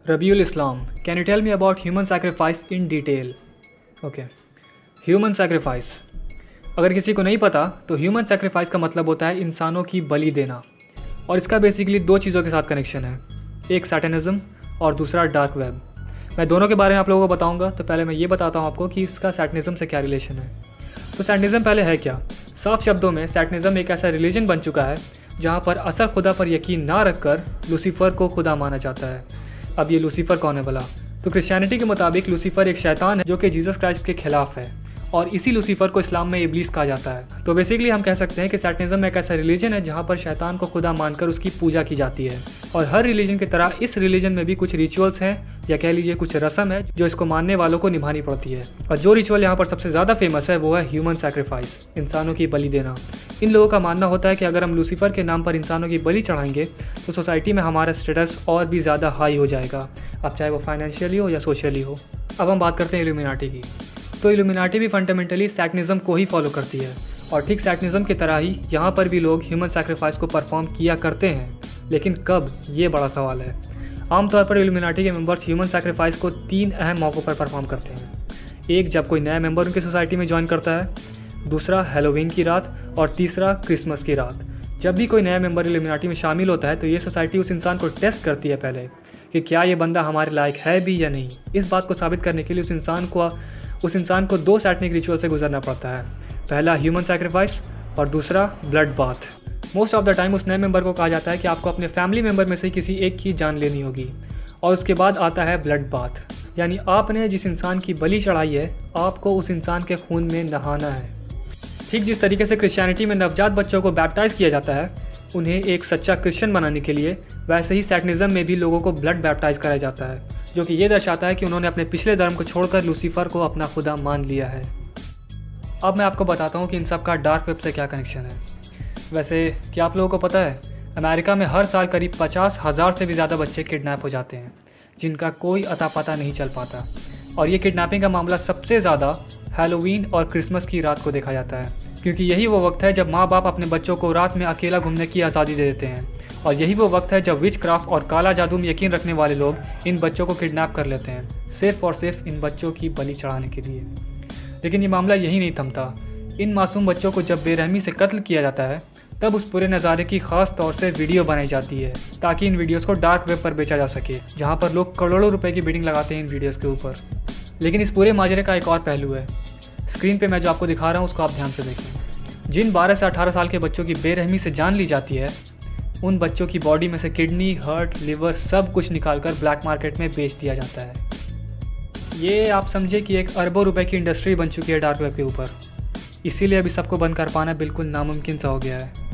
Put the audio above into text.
Rabiul Islam, can you tell me about human sacrifice in detail? Okay. Human sacrifice. अगर किसी को नहीं पता तो ह्यूमन sacrifice का मतलब होता है इंसानों की बलि देना, और इसका बेसिकली दो चीज़ों के साथ कनेक्शन है, एक सैटनिज़्म और दूसरा डार्क वेब। मैं दोनों के बारे में आप लोगों को बताऊंगा। तो पहले मैं ये बताता हूँ आपको कि इसका सैटनिज़्म से क्या रिलेशन है। तो सैटनिज़्म पहले है क्या? साफ शब्दों में सैटनिज़्म एक ऐसा रिलीजन बन चुका है जहाँ पर असल खुदा पर यकीन ना रखकर लूसीफर को खुदा माना जाता है। अब ये लूसीफर कौन है भला? तो क्रिश्चियनिटी के मुताबिक लूसीफर एक शैतान है जो कि जीसस क्राइस्ट के खिलाफ है, और इसी लूसीफर को इस्लाम में इब्लीस कहा जाता है। तो बेसिकली हम कह सकते हैं कि सैटनिज़्म एक ऐसा रिलीजन है जहाँ पर शैतान को खुदा मानकर उसकी पूजा की जाती है। और हर रिलीजन की तरह इस रिलीजन में भी कुछ रिचुअल्स हैं, या कह लीजिए कुछ रस्म है जो इसको मानने वालों को निभानी पड़ती है। और जो रिचुअल यहाँ पर सबसे ज़्यादा फेमस है वो है ह्यूमन सैक्रिफाइस, इंसानों की बलि देना। इन लोगों का मानना होता है कि अगर हम लूसीफर के नाम पर इंसानों की बलि चढ़ाएंगे तो सोसाइटी में हमारा स्टेटस और भी ज़्यादा हाई हो जाएगा, अब चाहे वो फाइनेंशियली हो या सोशली हो। अब हम बात करते हैं इल्यूमिनाटी की। तो इल्यूमिनाटी भी फंडामेंटली सैटनिज़्म को ही फॉलो करती है, और ठीक सैटनिज़्म की तरह ही यहाँ पर भी लोग ह्यूमन सैक्रिफाइस को परफॉर्म किया करते हैं, लेकिन कब, ये बड़ा सवाल है। आमतौर पर इल्यूमिनाटी के मेंबर्स ह्यूमन सैक्रिफाइस को 3 अहम मौक़ों पर परफॉर्म करते हैं। एक, जब कोई नया मेंबर उनकी सोसाइटी में ज्वाइन करता है, दूसरा हैलोवीन की रात, और तीसरा क्रिसमस की रात। जब भी कोई नया मेंबर इल्यूमिनाटी में शामिल होता है तो ये सोसाइटी उस इंसान को टेस्ट करती है पहले कि क्या ये बंदा हमारे लायक है भी या नहीं। इस बात को साबित करने के लिए उस इंसान को 2 सैटनिक रिचुअल से गुजरना पड़ता है। पहला ह्यूमन सैक्रिफाइस और दूसरा blood bath. Most of the time उस नए मेंबर को कहा जाता है कि आपको अपने फैमिली मेंबर में से किसी एक की जान लेनी होगी, और उसके बाद आता है ब्लड बाथ, यानी आपने जिस इंसान की बलि चढ़ाई है आपको उस इंसान के खून में नहाना है। ठीक जिस तरीके से क्रिश्चियनिटी में नवजात बच्चों को बैप्टाइज किया जाता है उन्हें एक सच्चा क्रिश्चियन बनाने के लिए, वैसे ही सैटनिज़्म में भी लोगों को ब्लड बैप्टाइज कराया जाता है, जो कि ये दर्शाता है कि उन्होंने अपने पिछले धर्म को छोड़कर लूसीफर को अपना खुदा मान लिया है। अब मैं आपको बताता हूँ कि इन सब का डार्क वेब से क्या कनेक्शन है। वैसे क्या आप लोगों को पता है, अमेरिका में हर साल करीब 50,000 से भी ज़्यादा बच्चे किडनैप हो जाते हैं जिनका कोई अता पता नहीं चल पाता। और ये किडनैपिंग का मामला सबसे ज़्यादा हैलोवीन और क्रिसमस की रात को देखा जाता है, क्योंकि यही वो वक्त है जब माँ बाप अपने बच्चों को रात में अकेला घूमने की आज़ादी दे देते हैं, और यही वो वक्त है जब विच क्राफ्ट और काला जादू में यकीन रखने वाले लोग इन बच्चों को किडनैप कर लेते हैं, सिर्फ और सिर्फ इन बच्चों की बलि चढ़ाने के लिए। लेकिन ये मामला यही नहीं थमता। इन मासूम बच्चों को जब बेरहमी से कत्ल किया जाता है तब उस पूरे नज़ारे की ख़ास तौर से वीडियो बनाई जाती है, ताकि इन वीडियोस को डार्क वेब पर बेचा जा सके, जहां पर लोग करोड़ों रुपए की बिडिंग लगाते हैं इन वीडियोस के ऊपर। लेकिन इस पूरे माजरे का एक और पहलू है। स्क्रीन पे मैं जो आपको दिखा रहा हूँ उसको आप ध्यान से देखें। जिन 12 से 18 साल के बच्चों की बेरहमी से जान ली जाती है, उन बच्चों की बॉडी में से किडनी, हार्ट, लिवर सब कुछ निकालकर ब्लैक मार्केट में बेच दिया जाता है। ये आप समझे कि एक अरबों रुपए की इंडस्ट्री बन चुकी है डार्क वेब के ऊपर। इसीलिए अभी सबको बंद कर पाना बिल्कुल नामुमकिन सा हो गया है।